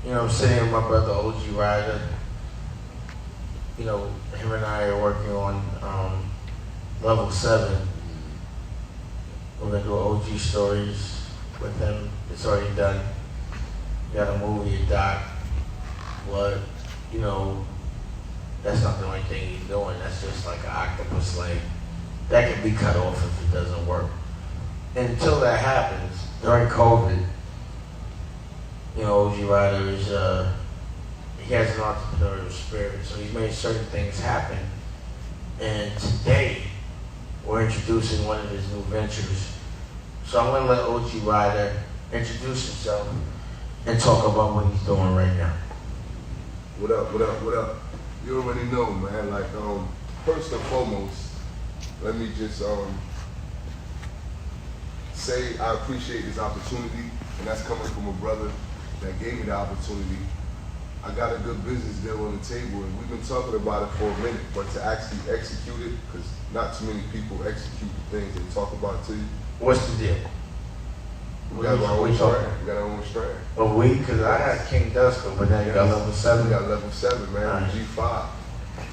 You know, I'm sitting with my brother OG Ryder. You know, him and I are working on level 7. We're gonna do OG stories with him. It's already done. We got a movie, a doc, but you know, that's not the only thing he's doing. That's just like an octopus leg. That can be cut off if it doesn't work. And until that happens, during COVID, you know, OG Ryder is, he has an entrepreneurial spirit, so he's made certain things happen. And today, we're introducing one of his new ventures. So I'm gonna let OG Ryder introduce himself and talk about what he's doing right now. What up, what up, what up? You already know, man, like, first and foremost, let me just, say I appreciate this opportunity, and that's coming from a brother that gave me the opportunity. I got a good business deal on the table, and we've been talking about it for a minute, but to actually execute it, because not too many people execute the things they talk about to you. What's the deal? We got our own strand. We got our own strand. Oh, we? Because I had King Dusko, but now you got level 7. We got level 7, man, Right. G5.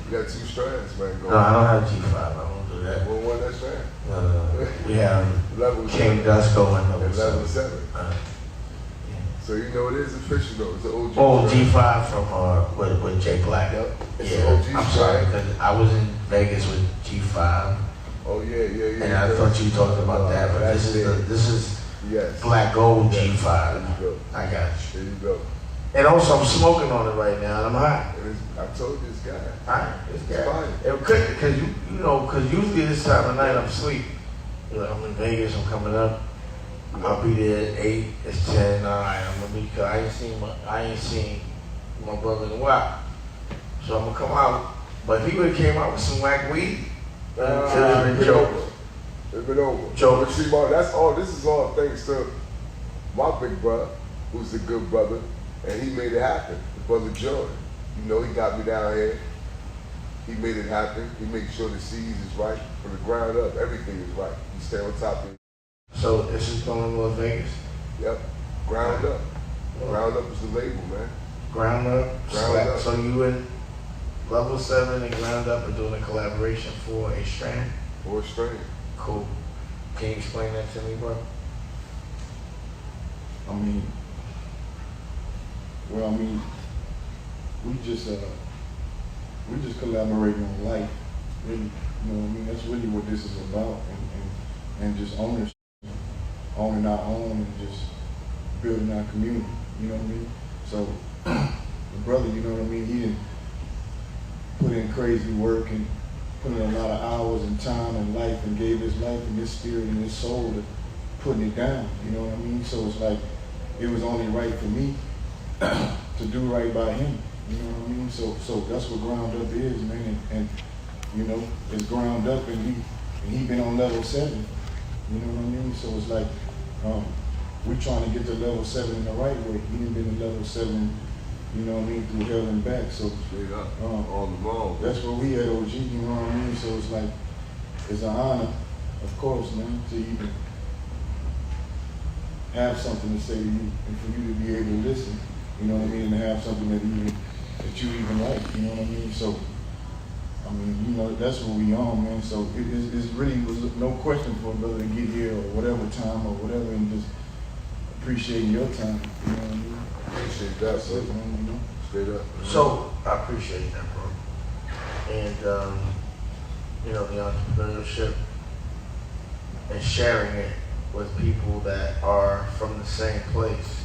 We got 2 strands, man, going. No, I don't have G5. I don't do that. Well, one that strand. No. We have Level King 7. Dusko and And level level 7. 7. So you know it is official though. It's an OG. Oh, strand. G5 from with Jay Black. Yep. It's Yeah, an OG I'm sorry, strand. because I was in Vegas with G5, Oh yeah. and I thought you talked about that, but That's this is yes. Black Gold Yes. G5. There you go. I got you. There you go. And also, I'm smoking on it right now, and I'm hot. And I told you this guy. Hot. It's It's fine. It could, because you know, because usually this time of night I'm asleep. You know, I'm in Vegas. I'm coming up. I'll be there at 8. It's 10. All right, I'm gonna be. Cause I ain't seen my brother in a while. So I'm gonna come out. But if he would have came out with some whack weed, it would have been It's been joke. over. It's been over. Joke. But see, Mark, that's all. This is all thanks to my big brother, who's a good brother, and he made it happen. The brother Jordan. You know, he got me down here. He made it happen. He made sure the seeds is right from the ground up. Everything is right. He stay on top of it. So this is going to Las Vegas. Yep. Ground up. Ground up is the label, man. Ground up. Ground up. So you and level 7 and Ground Up are doing a collaboration for a strand. Or strand. Cool. Can you explain that to me, bro? I mean, we just collaborating on life. Really, you know what I mean? That's really what this is about, and just ownership, owning our own, and just building our community. You know what I mean? So, the brother, you know what I mean? He didn't put in crazy work and put in a lot of hours and time and life, and gave his life and his spirit and his soul to putting it down. You know what I mean? So it's like it was only right for me to do right by him. You know what I mean? So that's what Ground Up is, man. And you know, it's ground up, and he been on level 7. You know what I mean? So it's like we're trying to get to level 7 in the right way. He done been in level 7, you know what I mean, through hell and back. So Straight up. On the wrong. that's where we at, OG. You know what I mean? So it's like it's an honor, of course, man, to even have something to say to you, and for you to be able to listen. You know what I mean? And have something that you even like. You know what I mean? So, I mean, you know, that's what we on, man. So it's really was no question for a brother to get here or whatever time or whatever, and just appreciating your time. You know what I mean? Appreciate that, That's it, brother. man. You know. Straight up. So I appreciate that, bro. And you know, the entrepreneurship and sharing it with people that are from the same place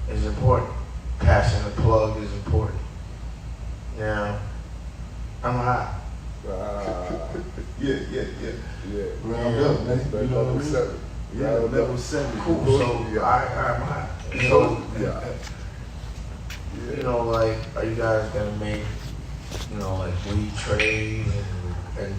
is important. Passing the plug is important. Now, I'm hot. Yeah. Yeah. Round up, man. That's You know what I level mean? 7. Yeah, Round level up. 7. Cool. So I'm hot. So you know, like, are you guys gonna make, you know, like weed trays and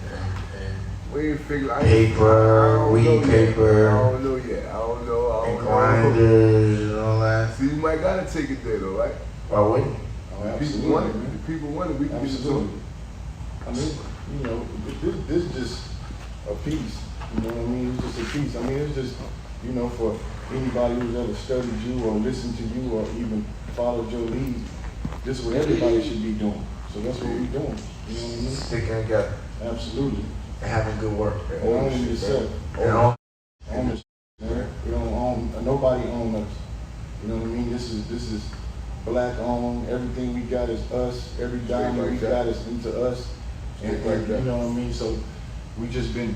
We ain't figure. paper, weed paper, I don't know yet. I don't know. and grinders and all that? See, you might gotta take it there, though, right? Why wouldn't you? Oh, If absolutely, people want it. man. If people want it, we can get it to Absolutely. them. I mean, you know, this is just a piece. You know what I mean? It's just a piece. I mean, it's just, you know, for anybody who's ever studied you or listened to you or even followed your lead. This is what everybody should be doing. So that's what we're doing. You know what I mean? Sticking together Absolutely. and having good work. And owning yourself. And all, Own this, man. We don't own, nobody own us. You know what I mean? This is black owned. Everything we got is us. Every dime like we that. got is into us. And, Straight like that. you know what I mean? So we just been,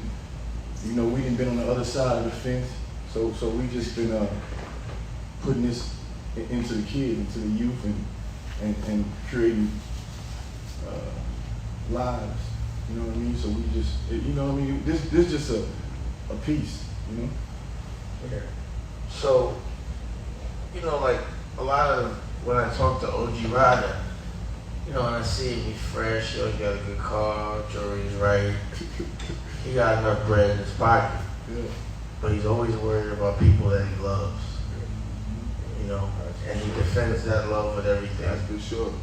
you know, we done been on the other side of the fence. So we just been putting this into the kids, into the youth, and creating lives. You know what I mean? So we just, you know what I mean? This just a piece, you know? yeah. So, you know, like a lot of when I talk to OG Ryder, you know, and I see him, he's fresh, he got a good car, jewelry's right, he got enough bread in his pocket, Yeah. but he's always worried about people that he loves, you know, and he defends that love with everything, That's for sure.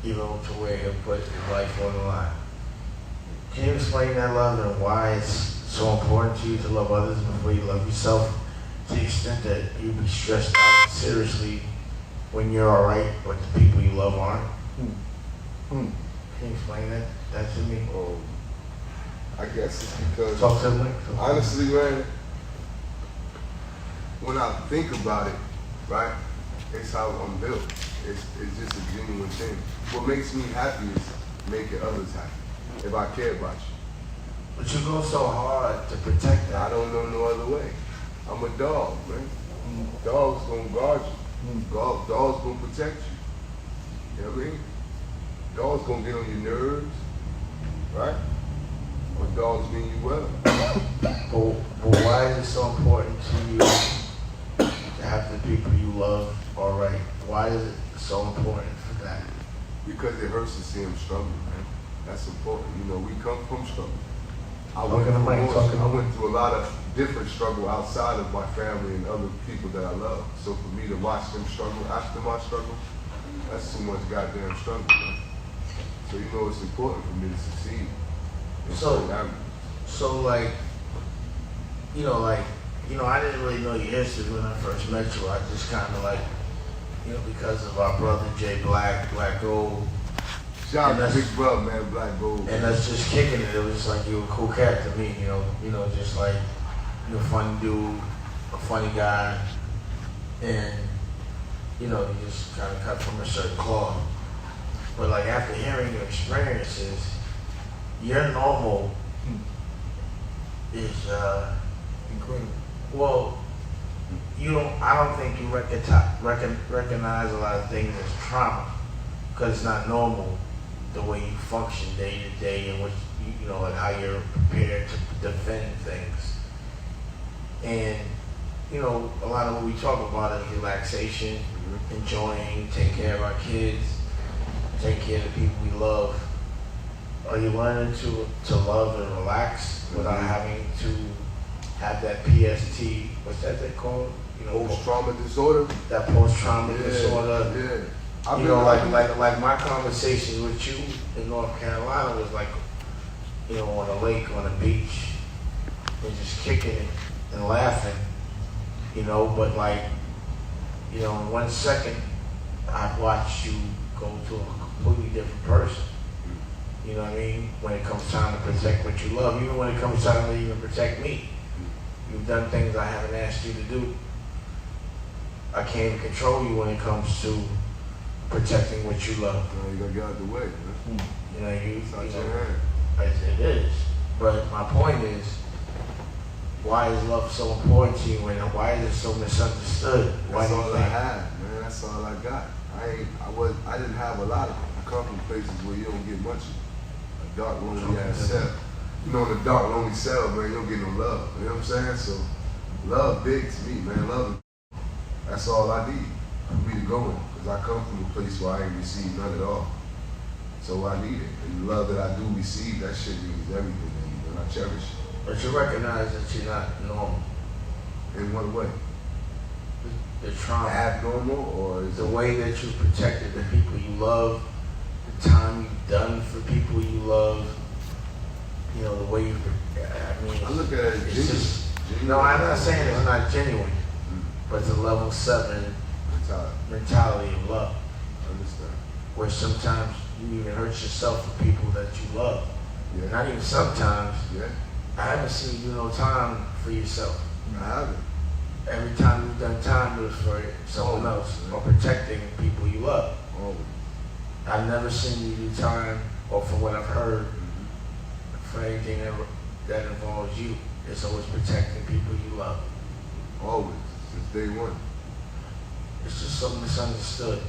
even to where he'll put his life on the line. Can you explain that love and why it's so important to you to love others before you love yourself, to the extent that you be stressed out seriously when you're all right, but the people you love aren't? Can you explain that to me? I guess it's because Talk to me. honestly, man, when I think about it, right, it's how I'm built. It's just a genuine thing. What makes me happy is making others happy. If I care about you, But you go so hard to protect I that. don't know no other way. I'm a dog, man. Dogs gonna guard you. Dogs gonna protect you. You know what I mean? Dogs gonna get on your nerves, right? But dogs mean you well. But why is it so important to you to have the people you love all right? Why is it so important for that? Because it hurts to see them struggle, man. That's important. You know, we come from struggle. I Talking to Mike, talking to I went through a lot of different struggle outside of my family and other people that I love. So for me to watch them struggle after my struggle, that's too much goddamn struggle, man. So you know it's important for me to succeed. in So- certain avenues. So like, I didn't really know your history when I first met you. I just kind of like, because of our brother Jay Black, Black Gold, Shout And out to that's- Big Brother, man, Black Gold. and us just kicking it. It was just like you were a cool cat to me, just like you're a funny dude, a funny guy, and you just kind of cut from a certain cloth. But like after hearing your experiences, your normal is Incredible. well, I don't think you recognize a lot of things as trauma because it's not normal the way you function day to day and what like how you're prepared to defend things. And a lot of what we talk about is relaxation, enjoying, taking care of our kids, taking care of the people we love. Are you learning to love and relax without having to have that PST? What's that they call it? Post-trauma disorder. That post-trauma disorder. Yeah. Like my conversation with you in North Carolina was like, on a lake, on a beach, and just kicking it and laughing, but like, in 1 second, I watched you go to a completely different person. You know what I mean? When it comes time to protect what you love, even when it comes time to even protect me. You've done things I haven't asked you to do. I can't even control you when it comes to protecting what you love. You gotta get out the way, man. It's out your hand. It is. But my point is, why is love so important to you and why is it so misunderstood? Why That's do you all I think? had, man. That's all I got. I didn't have a lot of it. I come from places where you don't get much. A dark, lonely ass cell. In a dark, lonely cell, man, you don't get no love. You know what I'm saying? So, love big to me, man. Love, that's all I need for me to go in. Because I come from a place where I ain't received none at all. So I need it. And the love that I do receive, that shit means everything to me, and I cherish it. But you recognize that you're not normal. In what way? The trauma, Abnormal, or is the it? way that you protected the people you love, the time you've done for people you love, the way you, I look at it as it's genuine. just, no, I'm not saying it's not genuine. but it's a level 7 Mentality. mentality of love, I understand. where sometimes you even hurt yourself for people that you love. Yeah. Not even sometimes. Yeah. I haven't seen you do no time for yourself. I haven't. Every time you've done time, it was for someone Always, else man. or protecting people you love. Always. I've never seen you do time, or from what I've heard, Mm-hmm. for anything that involves you. It's always protecting people you love. Always. Since day one. It's just so misunderstood.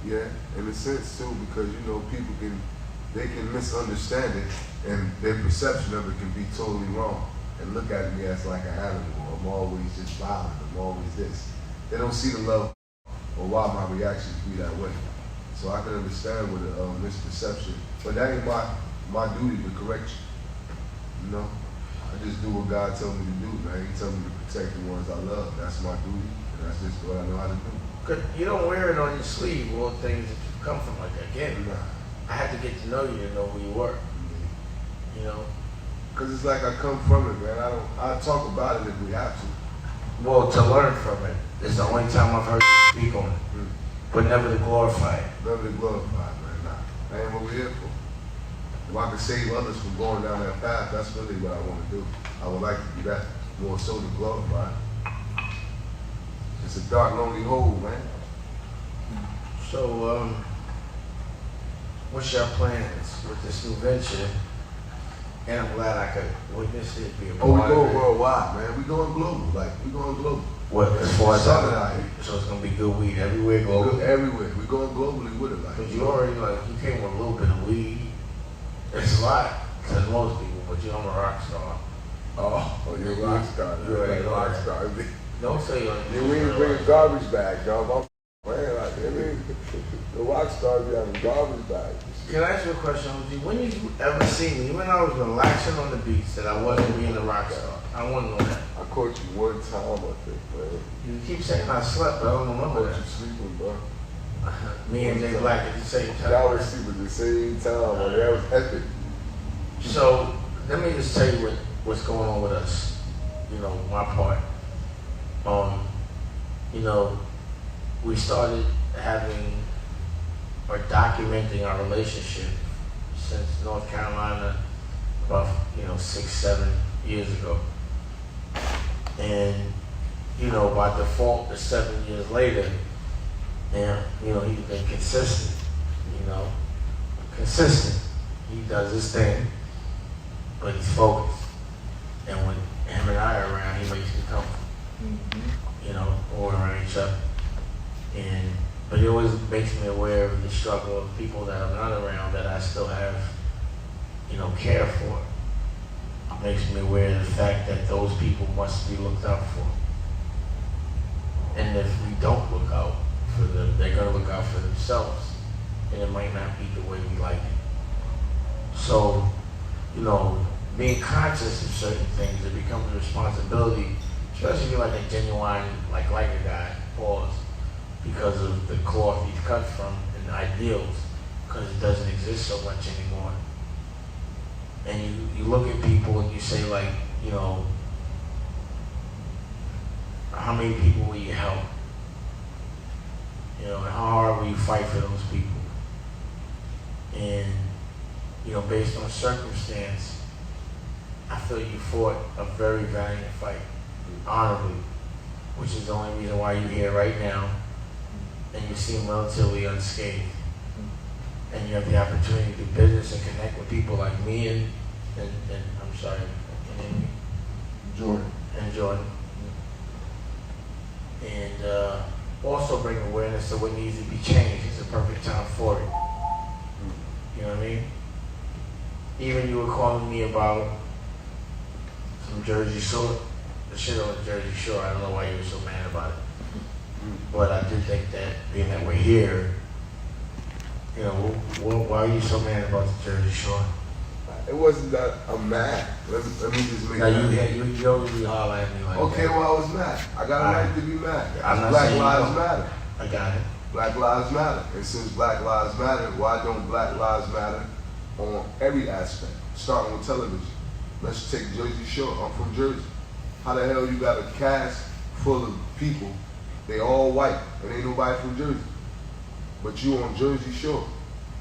Yeah, in a sense too, because you know people can misunderstand it, and their perception of it can be totally wrong, and look at me as like an animal. I'm always just violent. I'm always this. They don't see the love or why my reactions be that way. So I can understand with a misperception, but that ain't my duty to correct you. You know, I just do what God told me to do, man. He told me to protect the ones I love. That's my duty, and that's just what I know how to do. 'Cause you don't wear it on your sleeve, all the things that you come from like that. Again, I had to get to know you to know who you were. You know? Cause it's like I come from it, man. I talk about it if we have to. Well, to learn from it. It's the only time I've heard you speak on it. But never to glorify it. Never to glorify, man. Nah, that ain't what we're here for. If I can save others from going down that path, that's really what I want to do. I would like to do that more so to glorify. It's a dark, lonely hole, man. So, what's your plans with this new venture? And I'm glad I could witness it, be a Oh, we part of going it. worldwide, man. We going global. Like, we going global. What, as far as Southern out here. so it's gonna be good weed everywhere, We global. go everywhere. We going globally with it. Like, But you already you came with a little bit of weed. It's a lot to most people, but I'm a rock star. oh, you're a rock star. You're You're right, a rock right. star. Don't say Yeah, we ain't bringing garbage bag, dog. Man, like, I mean, the rock stars be having garbage bags. Can I ask you a question, OG? When did you ever see me, when I was relaxing on the beach, that I wasn't being a rock star? I want to know that. I caught you one time, I think, man. You keep saying I slept, but I don't I remember caught you that. sleeping, bro. Me and Jay Black at the same time. Y'all was sleeping at the same time, man. That was epic. So let me just tell you what's going on with us. You know, my part. You know, we started having or documenting our relationship since North Carolina about 6-7 years ago. And by default, the 7 years later, and he's been consistent. Consistent. He does his thing, but he's focused. And when him and I are around, he makes me comfortable. Or around each other. But it always makes me aware of the struggle of people that I'm not around that I still have, care for. It makes me aware of the fact that those people must be looked out for. And if we don't look out for them, they're gonna look out for themselves. And it might not be the way we like it. So, being conscious of certain things, it becomes a responsibility, especially if you're like a genuine, like a guy, pause, because of the cloth he's cut from and the ideals, because it doesn't exist so much anymore. And you look at people and you say how many people will you help? And how hard will you fight for those people? And, based on circumstance, I feel you fought a very valiant fight, honorably, which is the only reason why you're here right now, and you seem relatively unscathed. And you have the opportunity to do business and connect with people like me and I'm sorry, Jordan. and Jordan. And also bring awareness to what needs to be changed. It's a perfect time for it. You know what I mean? Even you were calling me about some Jersey Shore, the shit on the Jersey Shore. I don't know why you were so mad about it. But I do think that being that we're here, why are you so mad about the Jersey Shore? It wasn't that I'm mad. Let me just make Now that. you don't really holler at me like Okay, that. well, I was mad. I got a right to be mad. I'm not Black saying you Lives don't. Matter. I got it. Black Lives Matter. And since Black Lives Matter, why don't Black Lives Matter on every aspect, starting with television? Let's take Jersey Shore. I'm from Jersey. How the hell you got a cast full of people They all white, and ain't nobody from Jersey. But you on Jersey Shore,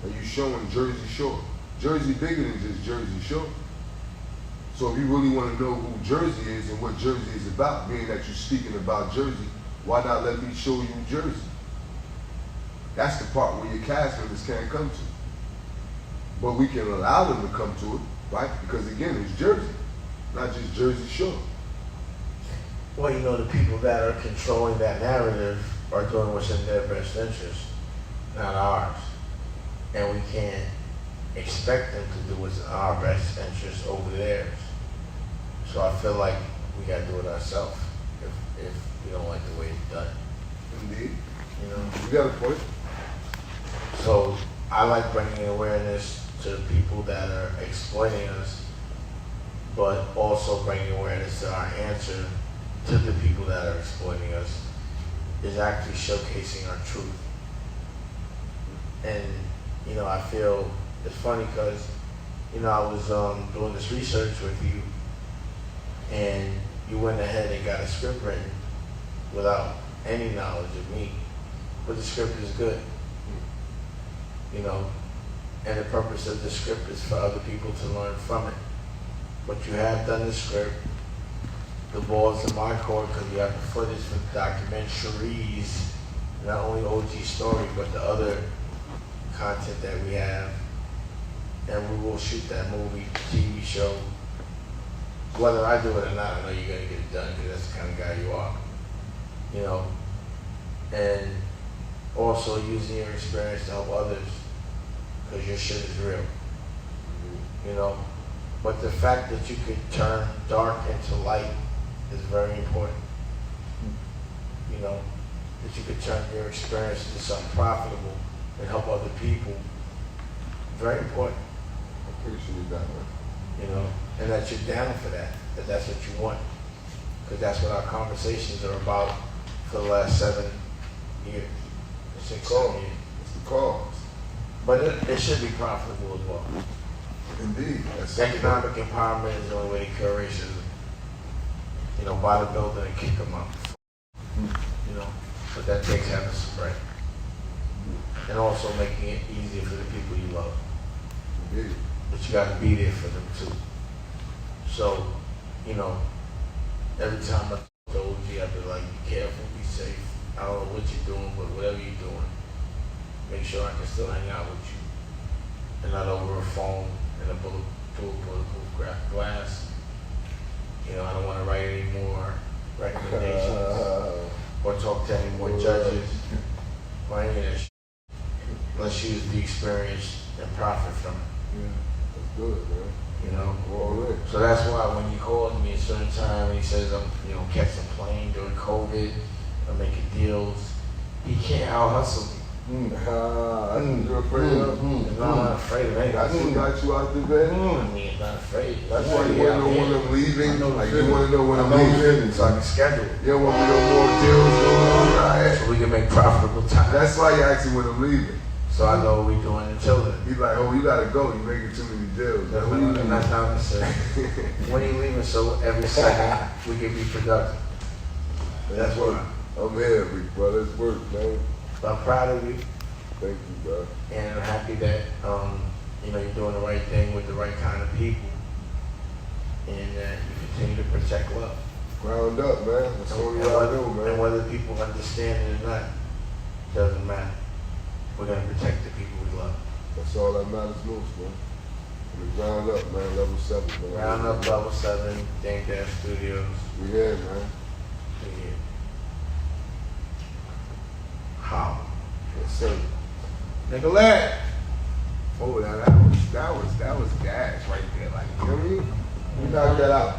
and you showing Jersey Shore. Jersey bigger than just Jersey Shore. So if you really want to know who Jersey is and what Jersey is about, being that you're speaking about Jersey, why not let me show you Jersey? That's the part where your cast members can't come to. But we can allow them to come to it, right? Because again, it's Jersey, not just Jersey Shore. Well, you know, the people that are controlling that narrative are doing what's in their best interest, not ours. And we can't expect them to do what's in our best interest over theirs. So I feel like we gotta do it ourselves if we don't like the way it's done. Indeed. You know? You got a point. So I like bringing awareness to people that are exploiting us, but also bringing awareness to our answer to the people that are exploiting us is actually showcasing our truth. And, you know, I feel it's funny because, you know, I was doing this research with you and you went ahead and got a script written without any knowledge of me, but the script is good, you know, and the purpose of the script is for other people to learn from it. But you have done the script, the ball's in my court because you have the footage for the documentaries, not only OG Story, but the other content that we have. And we will shoot that movie, TV show. Whether I do it or not, I know you're gonna get it done because that's the kind of guy you are. You know, and also using your experience to help others because your shit is real. You know, but the fact that you could turn dark into light is very important. You know, that you could turn your experience into something profitable and help other people. Very important. I appreciate that, man. You know, and that you're down for that that's what you want. Because that's what our conversations are about for the last 7 years, 6, 7 years. It's the cause. But it should be profitable as well. Indeed. That's Economic empowerment is the only way to cure racism. You know, buy the building and kick them out. You know, but that takes having some bread. And also making it easier for the people you love. Indeed. But you gotta be there for them too. So, you know, every time I talk to OG, I be like, be careful, be safe. I don't know what you're doing, but whatever you're doing, make sure I can still hang out with you. And not over a phone and a bulletproof glass. You know, I don't wanna write any more recommendations or talk to any more judges or any of that shit. Let's use the experience and profit from it. Yeah. That's good, man. You know? All in. So that's why when he called me a certain time and he says I'm, you know, catching a plane during COVID, I'm making deals, he can't out hustle me. That's what you're afraid of. And I'm not afraid of anything. That's what got you out the bed. I mean, not afraid. That's why you want to know when I'm leaving. Like you want to know when I'm I know leaving. So I can schedule it. You don't want me to know more deals going on, right? So we can make profitable time. That's why you ask me when I'm leaving. So I know what we're doing until then. He's like, oh, you gotta go. You're making too many deals. That's not necessary. When you leaving, so every second we can be productive. That's what I'm here, big brother. It's work, man. I'm proud of you. Thank you, bro. And I'm happy that you know, you're doing the right thing with the right kind of people, and that you continue to protect love. Ground up, man. That's all you gotta do, And man. whether people understand it or not, doesn't matter. We're gonna protect the people we love. That's all that matters most, man. From the ground up, man. Level 7, man. Round up level 7, Dang Dash Studios. We here, man. We here. How? Yes, sir. Nicolette. Oh, that was gas right there. Like, you know what I mean? You knock that out.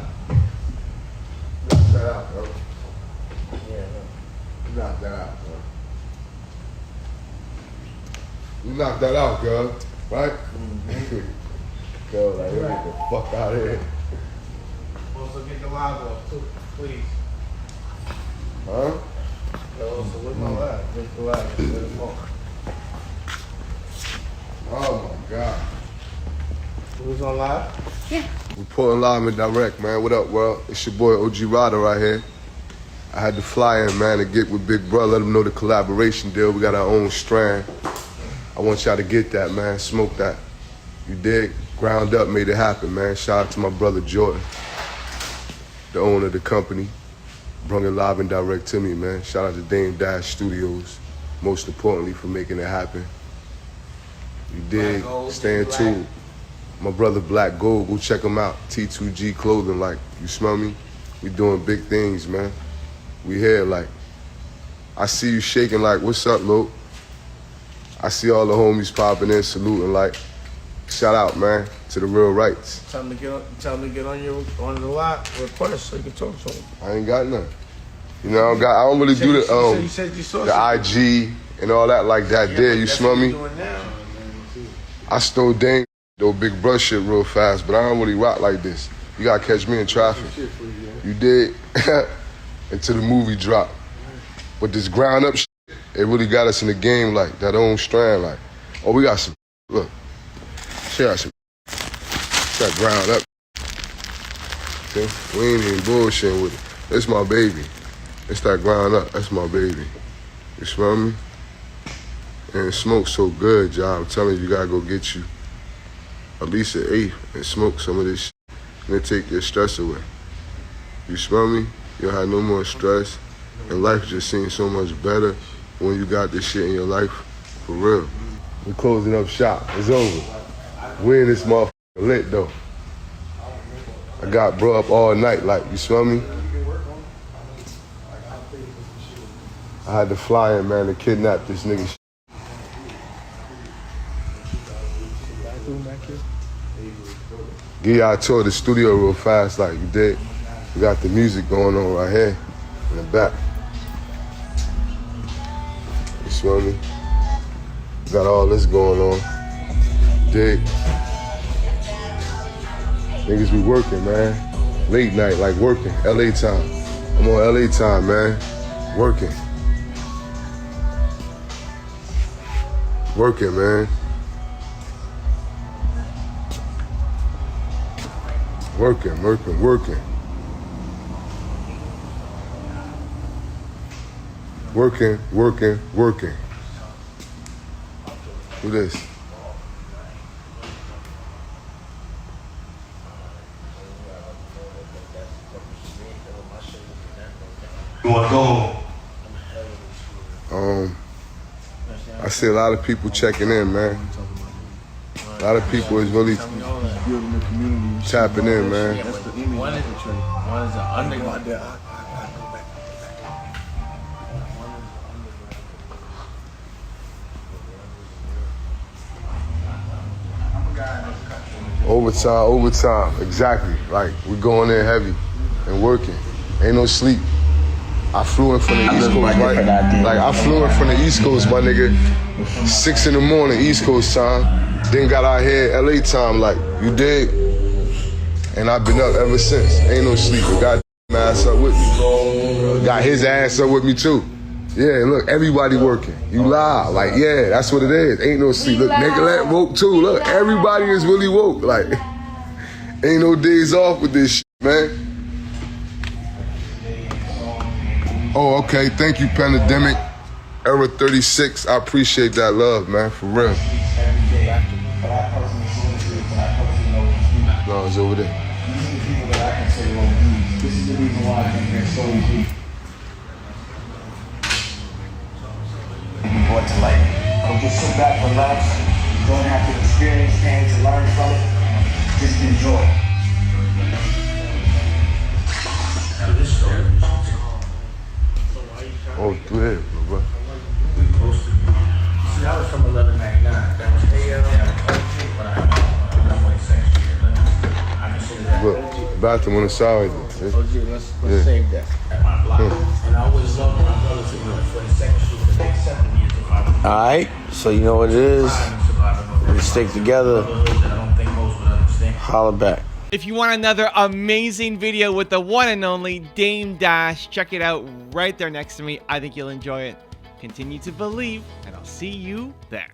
Knock that out, bro. Yeah. You knock that out, bro. You knock that out, girl. Right? Girl, like, let me get the fuck out of here. Also get the live off too, please. Huh? Also, where's my live? Where's the live? Where's the phone? Oh my God. Who's on live? Reporting live and direct, man. What up, world? It's your boy OG Ryder right here. I had to fly in, man, to get with Big Bro, let him know the collaboration deal. We got our own strand. I want y'all to get that, man. Smoke that. You dig? Ground Up made it happen, man. Shout out to my brother Jordan, the owner of the company. Brung it live and direct to me, man. Shout out to Dame Dash Studios, most importantly, for making it happen. You dig? Staying tuned. My brother Black Gold, go check him out. T2G Clothing, like, you smell me? We doing big things, man. We here, like, I see you shaking like, what's up, Luke? I see all the homies popping in, saluting, like, shout out, man, to the real rights. Tell me to get on the lot request so you can talk to him. I ain't got none. You know, I don't really do You said you saw the IG and all that like that there, you smell me? I stole Dame, though Big Bro shit real fast, but I don't really rock like this. You gotta catch me in traffic. You did? Until the movie drop. But this Ground Up shit, it really got us in the game like that own strand, like, oh, we got some, look, shit got some, that Ground Up. See? We ain't even bullshitting with it. It's my baby. It's that Ground Up, that's my baby. You smell me? And it smokes so good, y'all. I'm telling you, you gotta go get you at least an eighth and smoke some of this shit. And then take your stress away. You smell me? You'll have no more stress. And life just seems so much better when you got this shit in your life. For real. We're closing up shop. It's over. We in this motherfucker lit though. I got bro up all night, like, you smell me? I had to fly in, man, to kidnap this nigga. Give y'all a tour of the studio real fast, like you did. We got the music going on right here in the back. You smell me? Got all this going on. Dig. Niggas be working, man. Late night, like working. LA time. I'm on LA time, man. Working. Working, man. Working. Working, working. Who this? You want to go home? I see a lot of people checking in, man. A lot of people is really Building the community. tapping in, man. That's the image One is an underground. Overtime, exactly. Like, we going in heavy and working. Ain't no sleep. I flew in from the East Coast, right? Like, I flew in from the East Coast, my nigga. 6 in the morning, East Coast time. Then got out here, LA time, like, you dig? And I've been up ever since. Ain't no sleep. Got my ass up with me. Got his ass up with me, too. Yeah, look, everybody working. You live. Like, yeah, that's what it is. Ain't no sleep. Look, Nicolette woke too. Look, everybody is really woke. Like, ain't no days off with this shit, man. Oh, okay. Thank you, Pandemic. Era 36. I appreciate that love, man. For real. No, it's over there. This is the reason why I think they're so deep. Brought to light. Don't just sit back, relax. You don't have to experience pain to learn from it. Just enjoy. Oh, good, bro. See, that was from 1199. That was but I consider that. Look, bathroom on the side. See? OG, let's save that at my block. And I always love my brothers to go for the second shoot for the next 7 years. Alright, so you know what it is. We stick together. Holla back. If you want another amazing video with the one and only Dame Dash, check it out right there next to me. I think you'll enjoy it. Continue to believe, and I'll see you there.